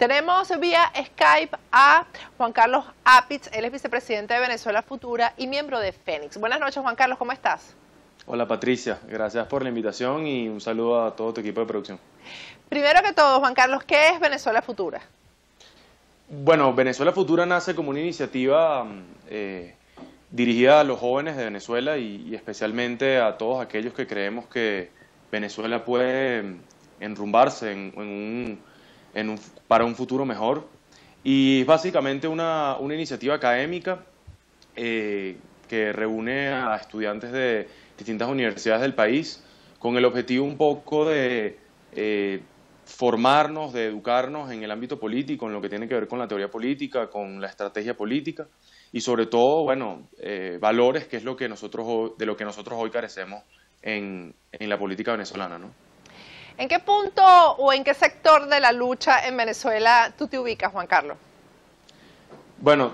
Tenemos vía Skype a Juan Carlos Apitz, él es vicepresidente de Venezuela Futura y miembro de Fénix. Buenas noches, Juan Carlos, ¿cómo estás? Hola Patricia, gracias por la invitación y un saludo a todo tu equipo de producción. Primero que todo, Juan Carlos, ¿qué es Venezuela Futura? Bueno, Venezuela Futura nace como una iniciativa dirigida a los jóvenes de Venezuela y especialmente a todos aquellos que creemos que Venezuela puede enrumbarse para un futuro mejor. Y es básicamente una iniciativa académica que reúne a estudiantes de distintas universidades del país con el objetivo un poco de formarnos, de educarnos en el ámbito político, en lo que tiene que ver con la teoría política, con la estrategia política y sobre todo, bueno, valores, que es de lo que nosotros hoy carecemos en la política venezolana, ¿no? ¿En qué punto o en qué sector de la lucha en Venezuela tú te ubicas, Juan Carlos? Bueno,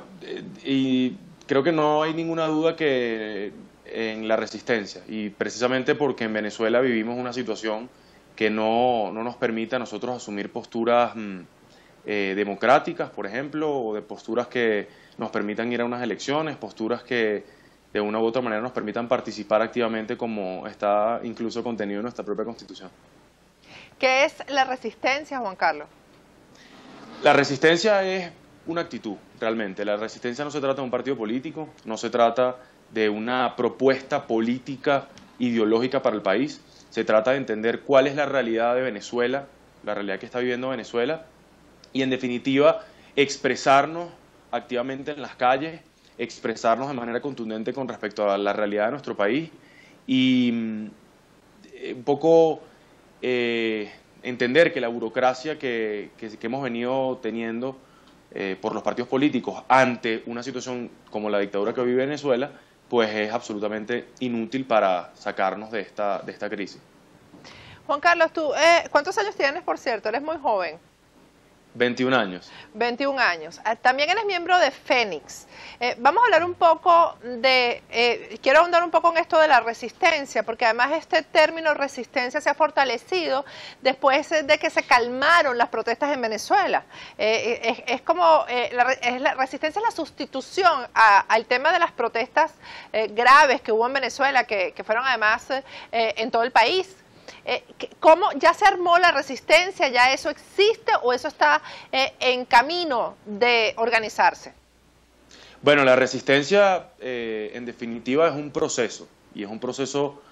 y creo que no hay ninguna duda que en la resistencia, y precisamente porque en Venezuela vivimos una situación que no nos permite a nosotros asumir posturas democráticas, por ejemplo, o de posturas que nos permitan ir a unas elecciones, posturas que de una u otra manera nos permitan participar activamente como está incluso contenido en nuestra propia Constitución. ¿Qué es la resistencia, Juan Carlos? La resistencia es una actitud, realmente. La resistencia no se trata de un partido político, no se trata de una propuesta política ideológica para el país. Se trata de entender cuál es la realidad de Venezuela, la realidad que está viviendo Venezuela, y en definitiva expresarnos activamente en las calles, expresarnos de manera contundente con respecto a la realidad de nuestro país y un poco entender que la burocracia que hemos venido teniendo por los partidos políticos ante una situación como la dictadura que vive Venezuela, pues es absolutamente inútil para sacarnos de esta crisis. Juan Carlos, tú, ¿cuántos años tienes, por cierto? Eres muy joven. 21 años. 21 años. También eres miembro de Fénix. Vamos a hablar un poco quiero ahondar un poco en esto de la resistencia, porque además este término resistencia se ha fortalecido después de que se calmaron las protestas en Venezuela. Es como, la resistencia es la sustitución al tema de las protestas graves que hubo en Venezuela, que fueron además en todo el país. ¿Cómo ya se armó la resistencia? ¿Ya eso existe o eso está en camino de organizarse? Bueno, la resistencia en definitiva es un proceso y es un proceso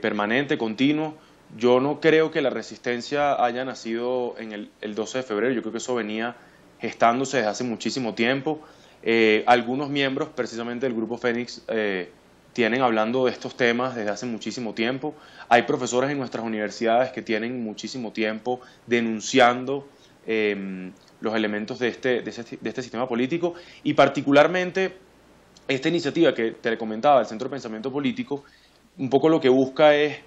permanente, continuo. Yo no creo que la resistencia haya nacido en el 12 de febrero, yo creo que eso venía gestándose desde hace muchísimo tiempo. Algunos miembros precisamente del Grupo Fénix tienen hablando de estos temas desde hace muchísimo tiempo. Hay profesores en nuestras universidades que tienen muchísimo tiempo denunciando los elementos de este sistema político y particularmente esta iniciativa que te comentaba, el Centro de Pensamiento Político, un poco lo que busca es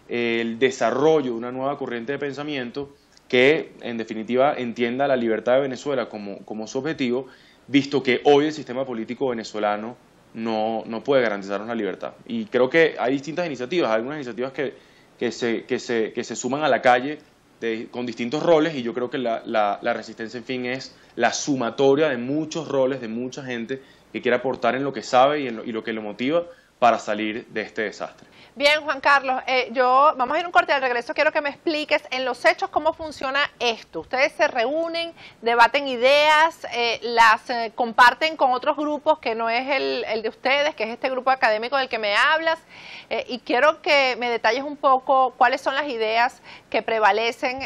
el desarrollo de una nueva corriente de pensamiento que en definitiva entienda la libertad de Venezuela como su objetivo, visto que hoy el sistema político venezolano no puede garantizarnos la libertad. Y creo que hay distintas iniciativas, algunas iniciativas que se suman a la calle con distintos roles, y yo creo que la resistencia, en fin, es la sumatoria de muchos roles, de mucha gente que quiere aportar en lo que sabe y lo que lo motiva para salir de este desastre. Bien, Juan Carlos, vamos a ir un corte. Al regreso quiero que me expliques en los hechos cómo funciona esto. Ustedes se reúnen, debaten ideas, las comparten con otros grupos que no es el de ustedes, que es este grupo académico del que me hablas, y quiero que me detalles un poco cuáles son las ideas que prevalecen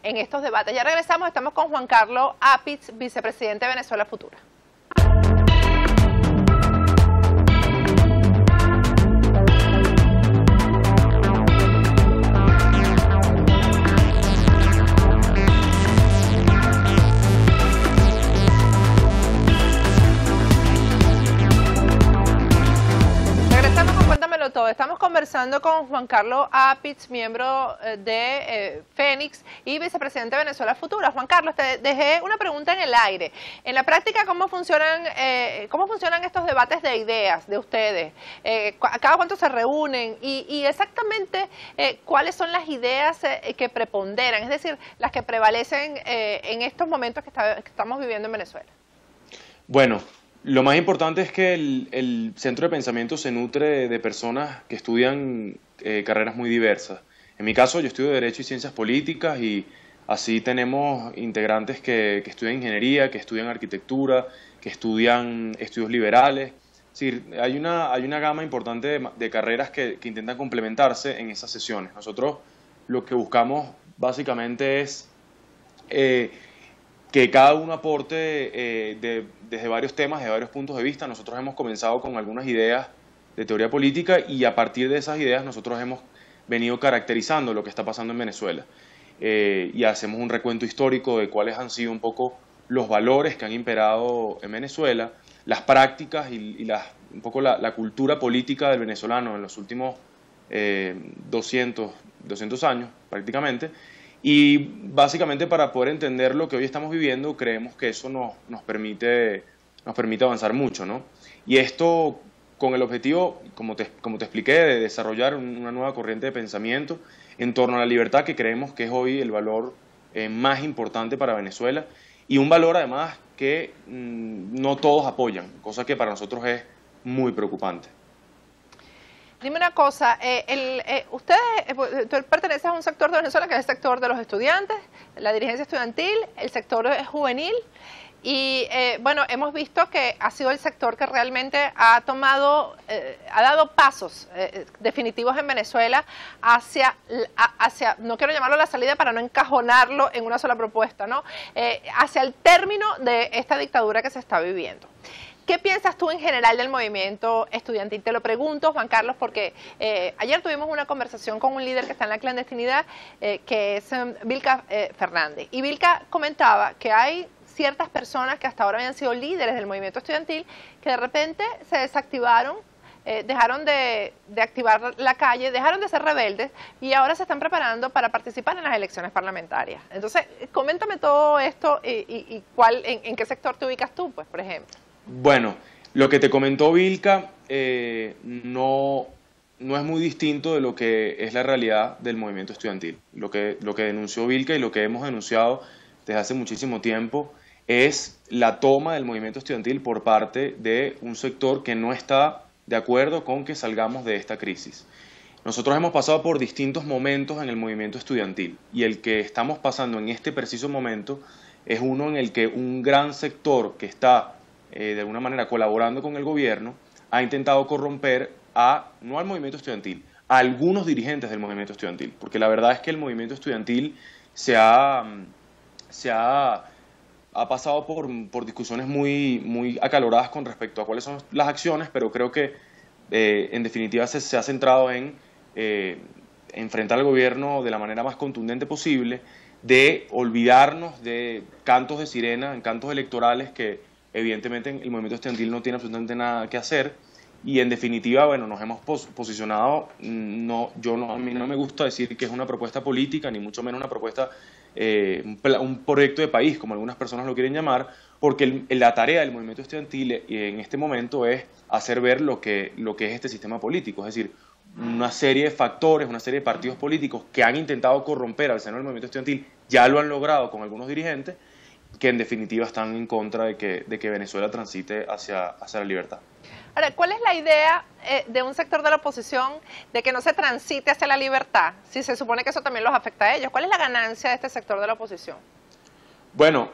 en estos debates. Ya regresamos, estamos con Juan Carlos Apitz, vicepresidente de Venezuela Futura. Estamos conversando con Juan Carlos Apitz, miembro de Fénix y vicepresidente de Venezuela Futura. Juan Carlos, te dejé una pregunta en el aire. En la práctica, ¿cómo funcionan estos debates de ideas de ustedes? ¿Cada cuánto se reúnen? Y exactamente, ¿cuáles son las ideas que preponderan? Es decir, las que prevalecen en estos momentos que estamos viviendo en Venezuela. Bueno, lo más importante es que el centro de pensamiento se nutre de personas que estudian carreras muy diversas. En mi caso, yo estudio Derecho y Ciencias Políticas y así tenemos integrantes que estudian Ingeniería, que estudian Arquitectura, que estudian estudios liberales. Es decir, hay una gama importante de carreras que intentan complementarse en esas sesiones. Nosotros lo que buscamos básicamente es que cada uno aporte desde varios temas, desde varios puntos de vista. Nosotros hemos comenzado con algunas ideas de teoría política y a partir de esas ideas nosotros hemos venido caracterizando lo que está pasando en Venezuela y hacemos un recuento histórico de cuáles han sido un poco los valores que han imperado en Venezuela, las prácticas y un poco la cultura política del venezolano en los últimos 200 años prácticamente. Y básicamente para poder entender lo que hoy estamos viviendo, creemos que eso nos permite avanzar mucho, ¿no? Y esto con el objetivo, como te expliqué, de desarrollar una nueva corriente de pensamiento en torno a la libertad, que creemos que es hoy el valor más importante para Venezuela, y un valor además que no todos apoyan, cosa que para nosotros es muy preocupante. Dime una cosa, tú perteneces a un sector de Venezuela que es el sector de los estudiantes, la dirigencia estudiantil, el sector juvenil y bueno, hemos visto que ha sido el sector que realmente ha dado pasos definitivos en Venezuela hacia, no quiero llamarlo la salida para no encajonarlo en una sola propuesta, ¿no? Hacia el término de esta dictadura que se está viviendo. ¿Qué piensas tú en general del movimiento estudiantil? Te lo pregunto, Juan Carlos, porque ayer tuvimos una conversación con un líder que está en la clandestinidad, que es Vilca Fernández. Y Vilca comentaba que hay ciertas personas que hasta ahora habían sido líderes del movimiento estudiantil, que de repente se desactivaron, dejaron de activar la calle, dejaron de ser rebeldes y ahora se están preparando para participar en las elecciones parlamentarias. Entonces, coméntame todo esto y en qué sector te ubicas tú, pues, por ejemplo. Bueno, lo que te comentó Vilca no es muy distinto de lo que es la realidad del movimiento estudiantil. Lo que denunció Vilca y lo que hemos denunciado desde hace muchísimo tiempo es la toma del movimiento estudiantil por parte de un sector que no está de acuerdo con que salgamos de esta crisis. Nosotros hemos pasado por distintos momentos en el movimiento estudiantil y el que estamos pasando en este preciso momento es uno en el que un gran sector que está de alguna manera colaborando con el gobierno, ha intentado corromper no al movimiento estudiantil, a algunos dirigentes del movimiento estudiantil, porque la verdad es que el movimiento estudiantil ha pasado por discusiones muy acaloradas con respecto a cuáles son las acciones, pero creo que en definitiva se ha centrado en enfrentar al gobierno de la manera más contundente posible, de olvidarnos de cantos de sirena, en cantos electorales que evidentemente el movimiento estudiantil no tiene absolutamente nada que hacer y en definitiva, bueno, nos hemos posicionado, a mí no me gusta decir que es una propuesta política, ni mucho menos una propuesta, un proyecto de país, como algunas personas lo quieren llamar, porque la tarea del movimiento estudiantil en este momento es hacer ver lo que es este sistema político, es decir, una serie de factores, una serie de partidos políticos que han intentado corromper al seno del movimiento estudiantil, ya lo han logrado con algunos dirigentes, que en definitiva están en contra de que Venezuela transite hacia la libertad. Ahora, ¿cuál es la idea de un sector de la oposición de que no se transite hacia la libertad? Si se supone que eso también los afecta a ellos. ¿Cuál es la ganancia de este sector de la oposición? Bueno,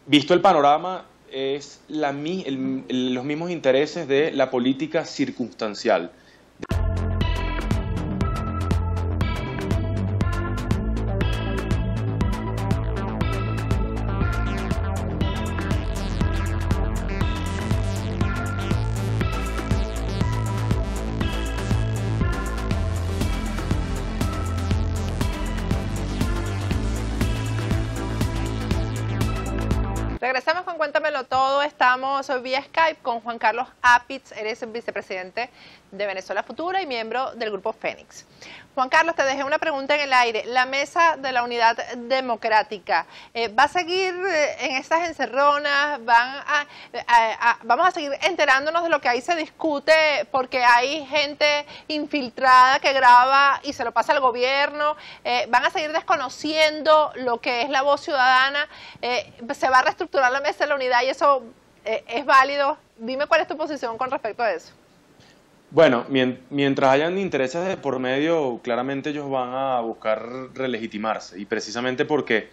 visto el panorama, es los mismos intereses de la política circunstancial. Regresamos con Cuéntamelo Todo. Estamos hoy vía Skype con Juan Carlos Apitz. Eres el vicepresidente de Venezuela Futura y miembro del Grupo Fénix. Juan Carlos, te dejé una pregunta en el aire. La Mesa de la Unidad Democrática, ¿va a seguir en estas encerronas? ¿Vamos a seguir enterándonos de lo que ahí se discute porque hay gente infiltrada que graba y se lo pasa al gobierno? ¿Van a seguir desconociendo lo que es la voz ciudadana? ¿Se va a reestructurar la Mesa de la Unidad y eso es válido? Dime cuál es tu posición con respecto a eso. Bueno, mientras hayan intereses de por medio, claramente ellos van a buscar relegitimarse, y precisamente porque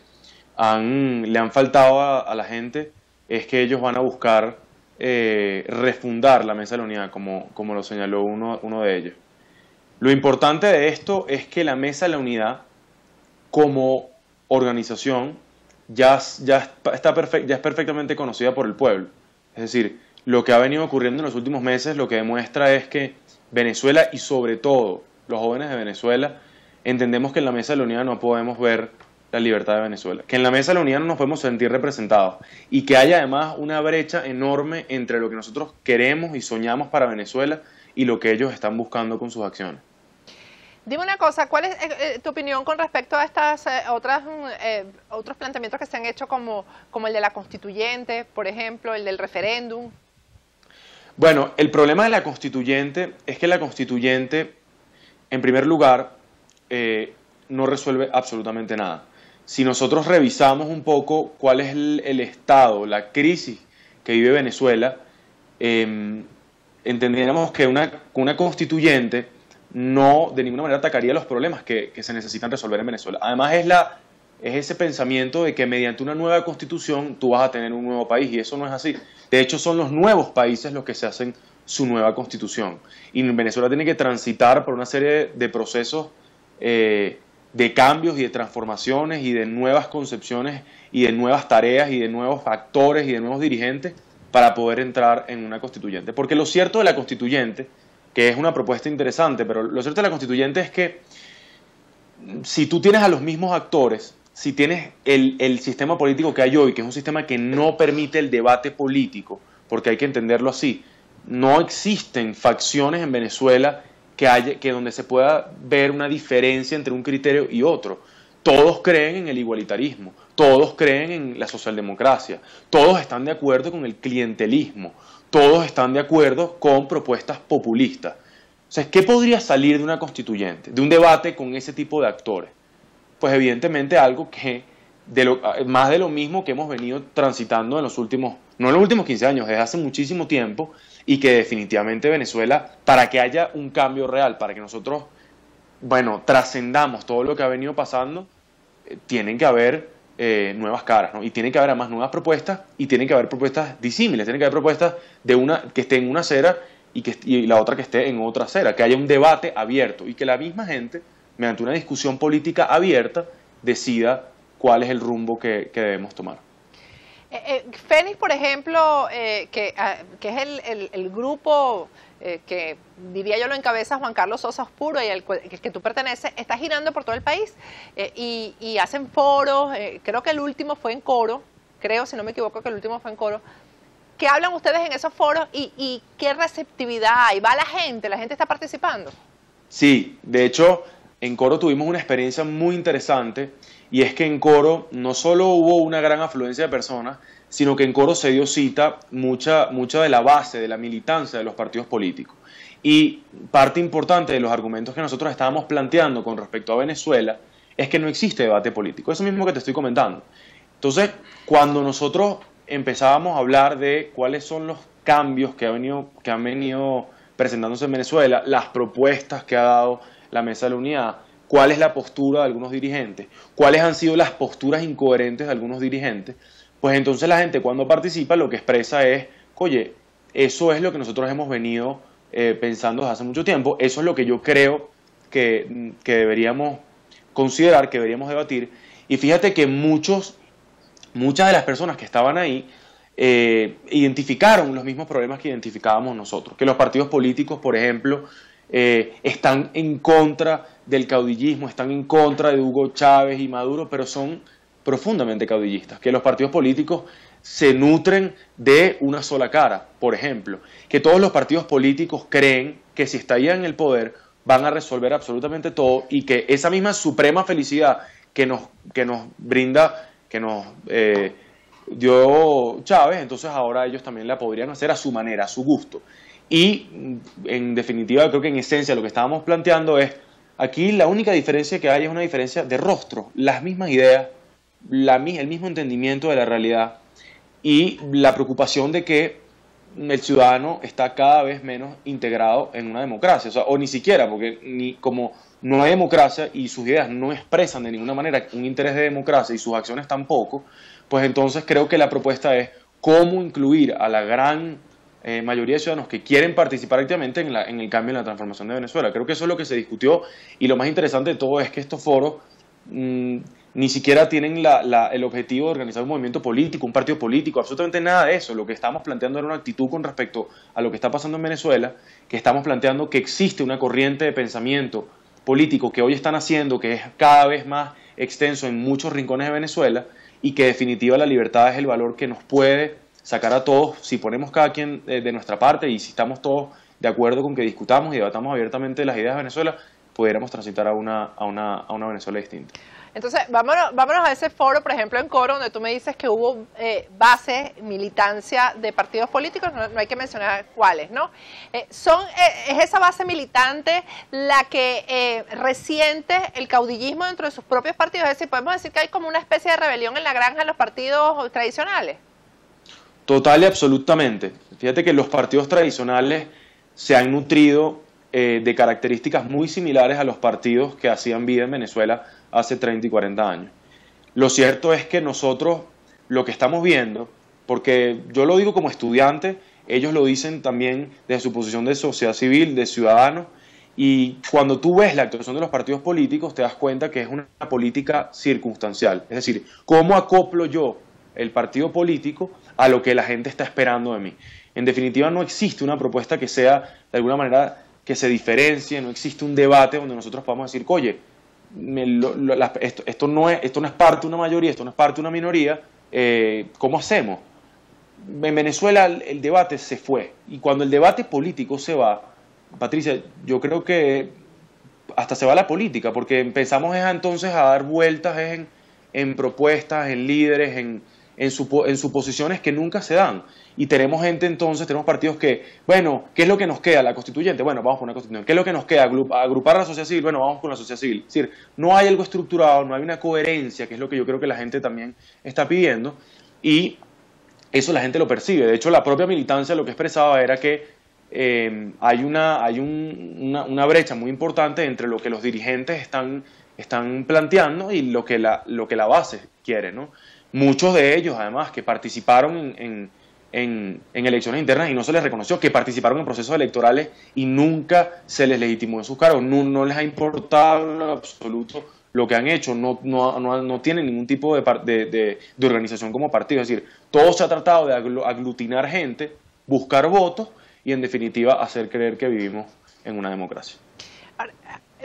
le han faltado a la gente, es que ellos van a buscar refundar la Mesa de la Unidad, como lo señaló uno de ellos. Lo importante de esto es que la Mesa de la Unidad, como organización, ya es perfectamente conocida por el pueblo. Es decir, lo que ha venido ocurriendo en los últimos meses lo que demuestra es que Venezuela, y sobre todo los jóvenes de Venezuela, entendemos que en la Mesa de la Unidad no podemos ver la libertad de Venezuela, que en la Mesa de la Unidad no nos podemos sentir representados, y que hay además una brecha enorme entre lo que nosotros queremos y soñamos para Venezuela y lo que ellos están buscando con sus acciones. Dime una cosa, ¿cuál es tu opinión con respecto a estas otros planteamientos que se han hecho como el de la constituyente, por ejemplo, el del referéndum? Bueno, el problema de la constituyente es que la constituyente, en primer lugar, no resuelve absolutamente nada. Si nosotros revisamos un poco cuál es el estado, la crisis que vive Venezuela, entendiéramos que una constituyente no de ninguna manera atacaría los problemas que se necesitan resolver en Venezuela. Además es ese pensamiento de que mediante una nueva constitución tú vas a tener un nuevo país, y eso no es así. De hecho, son los nuevos países los que se hacen su nueva constitución. Y Venezuela tiene que transitar por una serie de procesos de cambios y de transformaciones y de nuevas concepciones y de nuevas tareas y de nuevos actores y de nuevos dirigentes para poder entrar en una constituyente. Porque lo cierto de la constituyente, que es una propuesta interesante, pero lo cierto de la constituyente es que si tú tienes a los mismos actores, si tienes el sistema político que hay hoy, que es un sistema que no permite el debate político, porque hay que entenderlo así, no existen facciones en Venezuela que donde se pueda ver una diferencia entre un criterio y otro. Todos creen en el igualitarismo, todos creen en la socialdemocracia, todos están de acuerdo con el clientelismo, todos están de acuerdo con propuestas populistas. O sea, ¿qué podría salir de una constituyente, de un debate con ese tipo de actores? Pues evidentemente algo que, más de lo mismo que hemos venido transitando en los últimos, no en los últimos 15 años, desde hace muchísimo tiempo, y que definitivamente Venezuela, para que haya un cambio real, para que nosotros, bueno, trascendamos todo lo que ha venido pasando, tienen que haber nuevas caras, ¿no? Y tiene que haber además nuevas propuestas, y tienen que haber propuestas disímiles, tienen que haber propuestas de una que esté en una acera y la otra que esté en otra acera, que haya un debate abierto y que la misma gente, mediante una discusión política abierta, decida cuál es el rumbo que debemos tomar. Fénix, por ejemplo, que es el grupo que diría yo lo encabeza Juan Carlos Sosa Ospuro y el que tú perteneces, está girando por todo el país y hacen foros, creo que el último fue en Coro, creo, si no me equivoco, que el último fue en Coro. ¿Qué hablan ustedes en esos foros y qué receptividad hay? ¿Va la gente está participando? Sí, de hecho, en Coro tuvimos una experiencia muy interesante, y es que en Coro no solo hubo una gran afluencia de personas, sino que en Coro se dio cita mucha de la base, de la militancia de los partidos políticos. Y parte importante de los argumentos que nosotros estábamos planteando con respecto a Venezuela es que no existe debate político, eso mismo que te estoy comentando. Entonces, cuando nosotros empezábamos a hablar de cuáles son los cambios que han venido presentándose en Venezuela, las propuestas que ha dado la Mesa de la Unidad, cuál es la postura de algunos dirigentes, cuáles han sido las posturas incoherentes de algunos dirigentes, pues entonces la gente cuando participa lo que expresa es, oye, eso es lo que nosotros hemos venido pensando desde hace mucho tiempo, eso es lo que yo creo que deberíamos considerar, que deberíamos debatir, y fíjate que muchas de las personas que estaban ahí identificaron los mismos problemas que identificábamos nosotros, que los partidos políticos, por ejemplo, están en contra del caudillismo, están en contra de Hugo Chávez y Maduro, pero son profundamente caudillistas, que los partidos políticos se nutren de una sola cara. Por ejemplo, que todos los partidos políticos creen que si estallan en el poder van a resolver absolutamente todo y que esa misma suprema felicidad que nos brinda, que nos dio Chávez, entonces ahora ellos también la podrían hacer a su manera, a su gusto. Y en definitiva, creo que en esencia lo que estábamos planteando es, aquí la única diferencia que hay es una diferencia de rostro, las mismas ideas, el mismo entendimiento de la realidad y la preocupación de que el ciudadano está cada vez menos integrado en una democracia, o ni siquiera, porque como no hay democracia y sus ideas no expresan de ninguna manera un interés de democracia y sus acciones tampoco, pues entonces creo que la propuesta es cómo incluir a la gran mayoría de ciudadanos que quieren participar activamente en el cambio, en la transformación de Venezuela. Creo que eso es lo que se discutió y lo más interesante de todo es que estos foros ni siquiera tienen el objetivo de organizar un movimiento político, un partido político, absolutamente nada de eso. Lo que estamos planteando era una actitud con respecto a lo que está pasando en Venezuela, que estamos planteando que existe una corriente de pensamiento político que hoy están haciendo, que es cada vez más extenso en muchos rincones de Venezuela y que en definitiva la libertad es el valor que nos puede sacar a todos, si ponemos cada quien de nuestra parte y si estamos todos de acuerdo con que discutamos y debatamos abiertamente las ideas de Venezuela, pudiéramos transitar a una Venezuela distinta. Entonces, vámonos a ese foro, por ejemplo, en Coro, donde tú me dices que hubo base, militancia de partidos políticos, no hay que mencionar cuáles, ¿no? ¿Es esa base militante la que resiente el caudillismo dentro de sus propios partidos? Es decir, podemos decir que hay como una especie de rebelión en la granja en los partidos tradicionales. Total y absolutamente. Fíjate que los partidos tradicionales se han nutrido de características muy similares a los partidos que hacían vida en Venezuela hace 30 y 40 años. Lo cierto es que nosotros lo que estamos viendo, porque yo lo digo como estudiante, ellos lo dicen también desde su posición de sociedad civil, de ciudadanos, y cuando tú ves la actuación de los partidos políticos te das cuenta que es una política circunstancial. Es decir, ¿cómo acoplo yo el partido político a lo que la gente está esperando de mí? En definitiva, no existe una propuesta que sea, de alguna manera, que se diferencie, no existe un debate donde nosotros podamos decir, oye, esto no es parte de una mayoría, esto no es parte de una minoría, ¿cómo hacemos? En Venezuela el debate se fue, y cuando el debate político se va, Patricia, yo creo que hasta se va la política, porque empezamos entonces a dar vueltas en propuestas, en líderes, en suposiciones que nunca se dan. Y tenemos gente entonces, tenemos partidos que, bueno, ¿qué es lo que nos queda? La constituyente, bueno, vamos con una constituyente. ¿Qué es lo que nos queda? Agrupar a la sociedad civil, bueno, vamos con la sociedad civil. Es decir, no hay algo estructurado, no hay una coherencia, que es lo que yo creo que la gente también está pidiendo, y eso la gente lo percibe. De hecho, la propia militancia lo que expresaba era que hay una brecha muy importante entre lo que los dirigentes están planteando y lo que la base quiere, ¿no? Muchos de ellos, además, que participaron en elecciones internas y no se les reconoció, que participaron en procesos electorales y nunca se les legitimó en sus cargos, no les ha importado en absoluto lo que han hecho, no tienen ningún tipo de organización como partido. Es decir, todo se ha tratado de aglutinar gente, buscar votos y en definitiva hacer creer que vivimos en una democracia.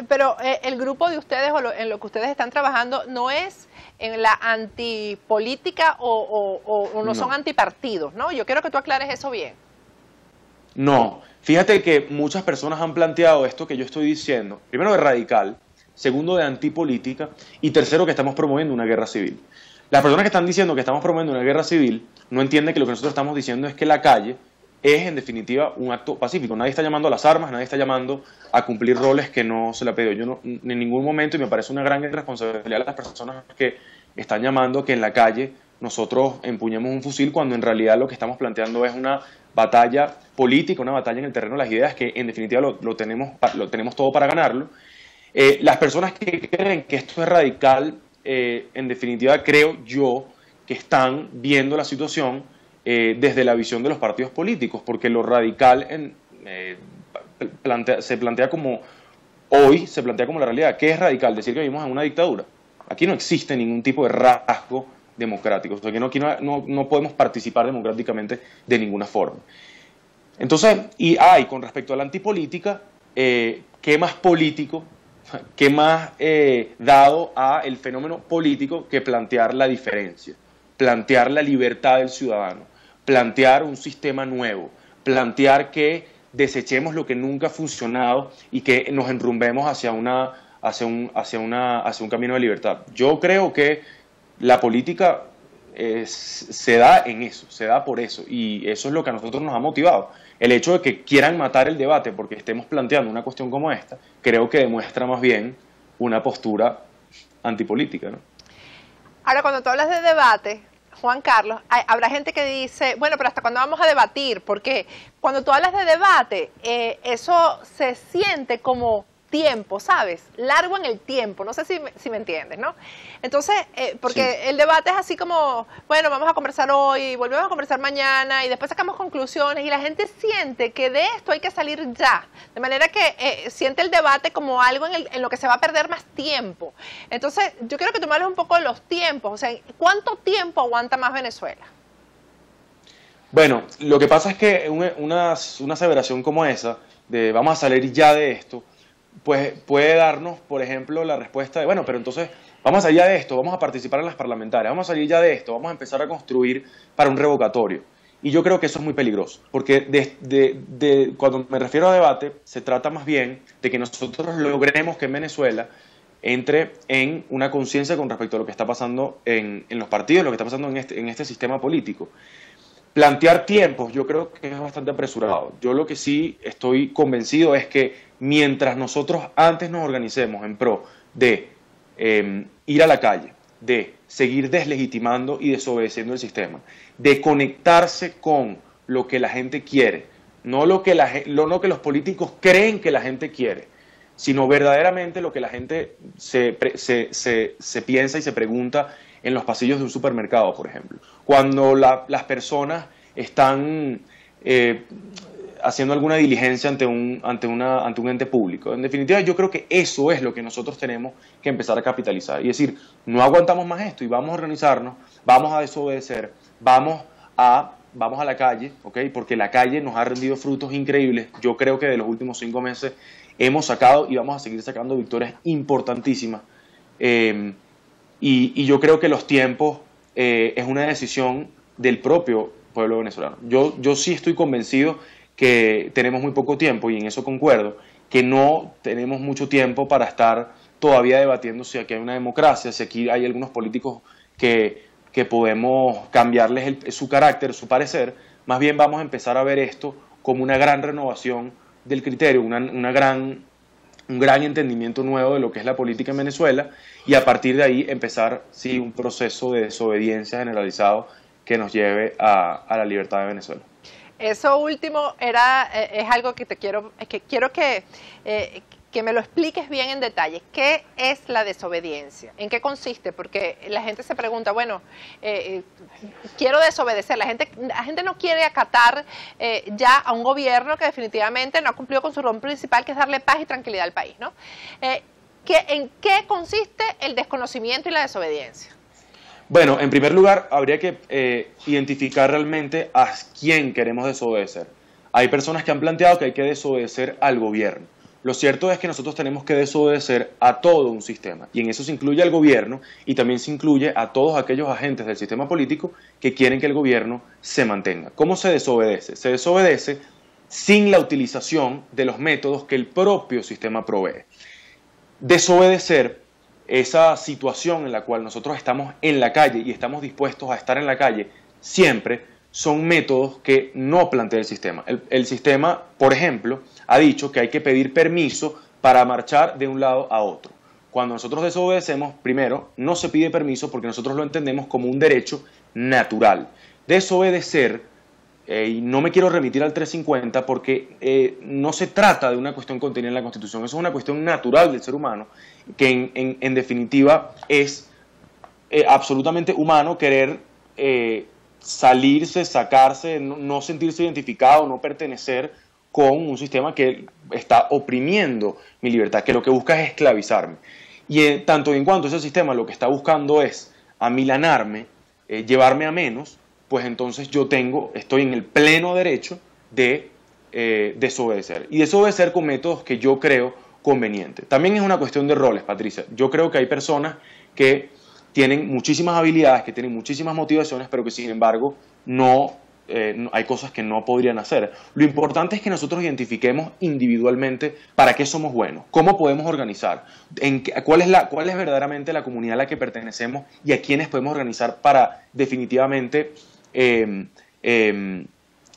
Pero el grupo de ustedes o en lo que ustedes están trabajando no es en la antipolítica o no son antipartidos, ¿no? Yo quiero que tú aclares eso bien. No, fíjate que muchas personas han planteado esto que yo estoy diciendo, primero de radical, segundo de antipolítica y tercero que estamos promoviendo una guerra civil. Las personas que están diciendo que estamos promoviendo una guerra civil no entienden que lo que nosotros estamos diciendo es que la calle es en definitiva un acto pacífico. Nadie está llamando a las armas, nadie está llamando a cumplir roles que no se le ha pedido. Yo en ningún momento, y me parece una gran irresponsabilidad de las personas que están llamando que en la calle nosotros empuñemos un fusil, cuando en realidad lo que estamos planteando es una batalla política, una batalla en el terreno de las ideas, que en definitiva lo tenemos todo para ganarlo. Las personas que creen que esto es radical, en definitiva creo yo que están viendo la situación desde la visión de los partidos políticos, porque lo radical se plantea como la realidad. ¿Qué es radical? Decir que vivimos en una dictadura. Aquí no existe ningún tipo de rasgo democrático, o sea, que aquí no podemos participar democráticamente de ninguna forma. Entonces, con respecto a la antipolítica, ¿qué más político, qué más dado a el fenómeno político que plantear la diferencia? plantear la libertad del ciudadano, plantear un sistema nuevo, plantear que desechemos lo que nunca ha funcionado y que nos enrumbemos hacia un camino de libertad. Yo creo que la política se da en eso, se da por eso, y eso es lo que a nosotros nos ha motivado. El hecho de que quieran matar el debate porque estemos planteando una cuestión como esta, creo que demuestra más bien una postura antipolítica, ¿no? Ahora, cuando tú hablas de debate, Juan Carlos, habrá gente que dice, bueno, pero ¿hasta cuándo vamos a debatir? Porque cuando tú hablas de debate, eso se siente como tiempo, ¿sabes? Largo en el tiempo, no sé si me entiendes, ¿no? Entonces, porque sí, el debate es así como, bueno, vamos a conversar hoy, volvemos a conversar mañana y después sacamos conclusiones y la gente siente que de esto hay que salir ya, de manera que siente el debate como algo en lo que se va a perder más tiempo. Entonces, yo quiero que tú me hables un poco de los tiempos, o sea, ¿cuánto tiempo aguanta más Venezuela? Bueno, lo que pasa es que una aseveración como esa, de vamos a salir ya de esto, pues puede darnos, por ejemplo, la respuesta de, bueno, pero entonces vamos a salir ya de esto, vamos a participar en las parlamentarias, vamos a salir ya de esto, vamos a empezar a construir para un revocatorio. Y yo creo que eso es muy peligroso, porque cuando me refiero a debate, se trata más bien de que nosotros logremos que en Venezuela entre en una conciencia con respecto a lo que está pasando en los partidos, lo que está pasando en este sistema político. Plantear tiempos yo creo que es bastante apresurado. Yo lo que sí estoy convencido es que mientras nosotros antes nos organicemos en pro de ir a la calle, de seguir deslegitimando y desobedeciendo el sistema, de conectarse con lo que la gente quiere, no lo que los políticos creen que la gente quiere, sino verdaderamente lo que la gente se piensa y se pregunta en los pasillos de un supermercado, por ejemplo. Cuando las personas están haciendo alguna diligencia ante un ente público. En definitiva, yo creo que eso es lo que nosotros tenemos que empezar a capitalizar. Y decir, no aguantamos más esto y vamos a organizarnos, vamos a desobedecer, vamos a la calle, ¿ok? Porque la calle nos ha rendido frutos increíbles. Yo creo que de los últimos 5 meses hemos sacado y vamos a seguir sacando victorias importantísimas. Y yo creo que los tiempos es una decisión del propio pueblo venezolano. Yo sí estoy convencido que tenemos muy poco tiempo, y en eso concuerdo, que no tenemos mucho tiempo para estar todavía debatiendo si aquí hay una democracia, si aquí hay algunos políticos que podemos cambiarles su carácter, su parecer. Más bien vamos a empezar a ver esto como una gran renovación del criterio, un gran entendimiento nuevo de lo que es la política en Venezuela, y a partir de ahí empezar, sí, un proceso de desobediencia generalizado que nos lleve a la libertad de Venezuela. Eso último es algo que quiero que me lo expliques bien en detalle. ¿Qué es la desobediencia? ¿En qué consiste? Porque la gente se pregunta, bueno, quiero desobedecer. La gente no quiere acatar ya a un gobierno que definitivamente no ha cumplido con su rol principal, que es darle paz y tranquilidad al país, ¿no? ¿En qué consiste el desconocimiento y la desobediencia? Bueno, en primer lugar, habría que identificar realmente a quién queremos desobedecer. Hay personas que han planteado que hay que desobedecer al gobierno. Lo cierto es que nosotros tenemos que desobedecer a todo un sistema, y en eso se incluye al gobierno y también se incluye a todos aquellos agentes del sistema político que quieren que el gobierno se mantenga. ¿Cómo se desobedece? Se desobedece sin la utilización de los métodos que el propio sistema provee. Desobedecer, esa situación en la cual nosotros estamos en la calle y estamos dispuestos a estar en la calle siempre, son métodos que no plantea el sistema. El sistema, por ejemplo, ha dicho que hay que pedir permiso para marchar de un lado a otro. Cuando nosotros desobedecemos, primero, no se pide permiso porque nosotros lo entendemos como un derecho natural. Desobedecer, y no me quiero remitir al 350 porque no se trata de una cuestión contenida en la Constitución, eso es una cuestión natural del ser humano, que en definitiva es absolutamente humano querer salirse, sacarse, no sentirse identificado, no pertenecer con un sistema que está oprimiendo mi libertad, que lo que busca es esclavizarme. Y tanto en cuanto ese sistema lo que está buscando es amilanarme, llevarme a menos, pues entonces yo estoy en el pleno derecho de desobedecer. Y desobedecer con métodos que yo creo convenientes. También es una cuestión de roles, Patricia. Yo creo que hay personas que tienen muchísimas habilidades, que tienen muchísimas motivaciones, pero que sin embargo no hay cosas que no podrían hacer. Lo importante es que nosotros identifiquemos individualmente para qué somos buenos, cómo podemos organizar, cuál es verdaderamente la comunidad a la que pertenecemos y a quiénes podemos organizar para definitivamente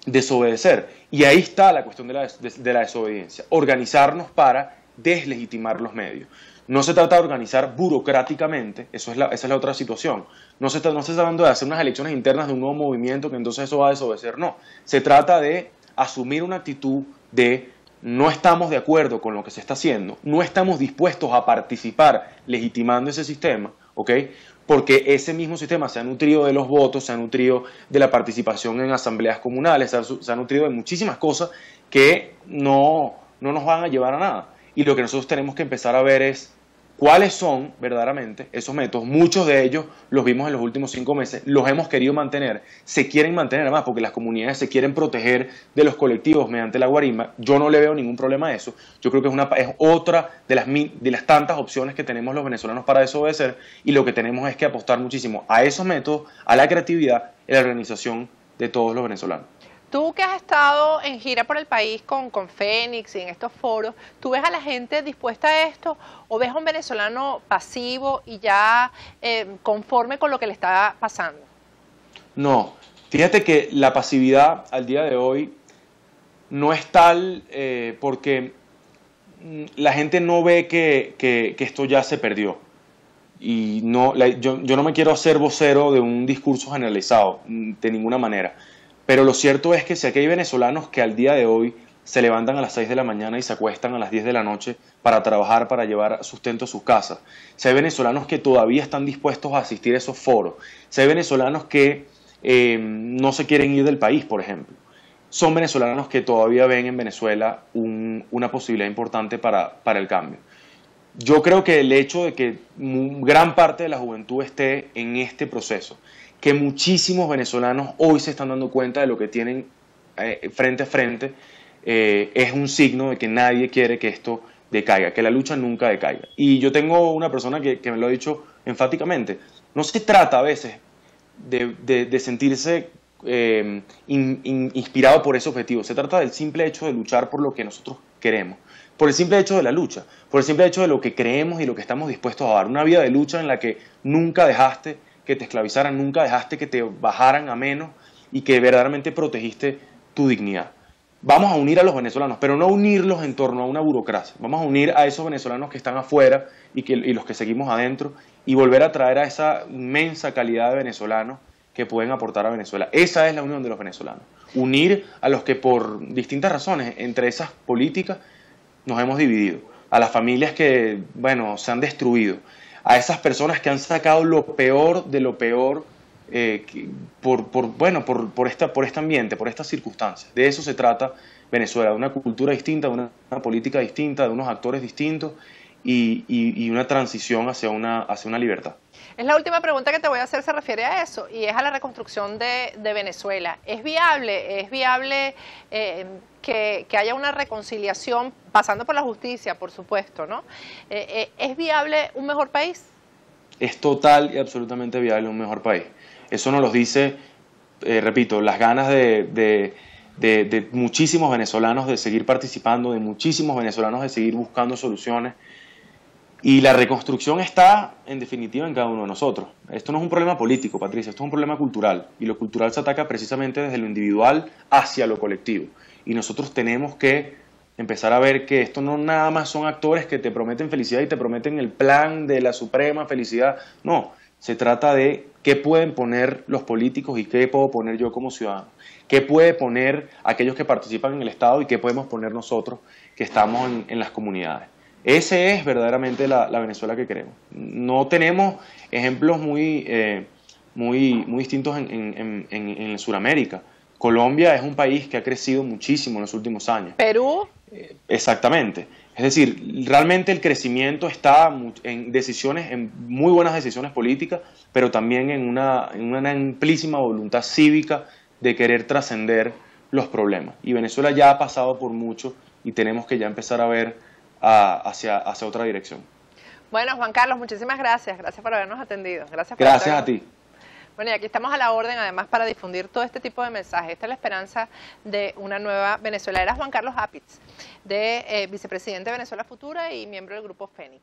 desobedecer. Y ahí está la cuestión de la desobediencia, organizarnos para deslegitimar los medios. No se trata de organizar burocráticamente, esa es la otra situación. No se está hablando de hacer unas elecciones internas de un nuevo movimiento que entonces eso va a desobedecer, no. Se trata de asumir una actitud de no estamos de acuerdo con lo que se está haciendo, no estamos dispuestos a participar legitimando ese sistema, ¿ok? Porque ese mismo sistema se ha nutrido de los votos, se ha nutrido de la participación en asambleas comunales, se ha nutrido de muchísimas cosas que no nos van a llevar a nada. Y lo que nosotros tenemos que empezar a ver es cuáles son verdaderamente esos métodos. Muchos de ellos los vimos en los últimos 5 meses, los hemos querido mantener, se quieren mantener más porque las comunidades se quieren proteger de los colectivos mediante la guarimba. Yo no le veo ningún problema a eso. Yo creo que es otra de las tantas opciones que tenemos los venezolanos para desobedecer, y lo que tenemos es que apostar muchísimo a esos métodos, a la creatividad y la organización de todos los venezolanos. Tú que has estado en gira por el país con Fénix y en estos foros, ¿tú ves a la gente dispuesta a esto o ves a un venezolano pasivo y ya conforme con lo que le está pasando? No, fíjate que la pasividad al día de hoy no es tal porque la gente no ve que esto ya se perdió. Y yo no me quiero hacer vocero de un discurso generalizado, de ninguna manera. Pero lo cierto es que si aquí hay venezolanos que al día de hoy se levantan a las 6 de la mañana y se acuestan a las 10 de la noche para trabajar, para llevar sustento a sus casas, si hay venezolanos que todavía están dispuestos a asistir a esos foros, si hay venezolanos que no se quieren ir del país, por ejemplo, son venezolanos que todavía ven en Venezuela una posibilidad importante para el cambio. Yo creo que el hecho de que gran parte de la juventud esté en este proceso, que muchísimos venezolanos hoy se están dando cuenta de lo que tienen frente a frente, es un signo de que nadie quiere que esto decaiga, que la lucha nunca decaiga. Y yo tengo una persona que me lo ha dicho enfáticamente, no se trata a veces de sentirse inspirado por ese objetivo, se trata del simple hecho de luchar por lo que nosotros queremos, por el simple hecho de la lucha, por el simple hecho de lo que creemos y lo que estamos dispuestos a dar, una vida de lucha en la que nunca dejaste que te esclavizaran, nunca dejaste que te bajaran a menos y que verdaderamente protegiste tu dignidad. Vamos a unir a los venezolanos, pero no unirlos en torno a una burocracia. Vamos a unir a esos venezolanos que están afuera y los que seguimos adentro, y volver a traer a esa inmensa calidad de venezolanos que pueden aportar a Venezuela. Esa es la unión de los venezolanos. Unir a los que por distintas razones, entre esas políticas, nos hemos dividido. A las familias que, bueno, se han destruido. A esas personas que han sacado lo peor de lo peor por este ambiente, por estas circunstancias. De eso se trata Venezuela, de una cultura distinta, de una política distinta, de unos actores distintos y una transición hacia una libertad. Es la última pregunta que te voy a hacer, se refiere a eso, y es a la reconstrucción de Venezuela. ¿Es viable que haya una reconciliación, pasando por la justicia, por supuesto, ¿no? ¿Es viable un mejor país? Es total y absolutamente viable un mejor país. Eso nos lo dice, repito, las ganas de muchísimos venezolanos de seguir participando, de muchísimos venezolanos de seguir buscando soluciones. Y la reconstrucción está, en definitiva, en cada uno de nosotros. Esto no es un problema político, Patricia, esto es un problema cultural. Y lo cultural se ataca precisamente desde lo individual hacia lo colectivo. Y nosotros tenemos que empezar a ver que esto no nada más son actores que te prometen felicidad y te prometen el plan de la suprema felicidad. No, se trata de qué pueden poner los políticos y qué puedo poner yo como ciudadano. Qué puede poner aquellos que participan en el Estado y qué podemos poner nosotros que estamos en las comunidades. Ese es verdaderamente la Venezuela que queremos. No tenemos ejemplos muy distintos en Sudamérica. Colombia es un país que ha crecido muchísimo en los últimos años. ¿Perú? Exactamente. Es decir, realmente el crecimiento está en muy buenas decisiones políticas, pero también en una amplísima voluntad cívica de querer trascender los problemas. Y Venezuela ya ha pasado por mucho y tenemos que ya empezar a ver hacia otra dirección. Bueno, Juan Carlos, muchísimas gracias. Gracias por habernos atendido. Gracias a ti. Bueno, y aquí estamos a la orden, además, para difundir todo este tipo de mensajes. Esta es la esperanza de una nueva Venezuela. Era Juan Carlos Apitz, vicepresidente de Venezuela Futura y miembro del Grupo Fénix.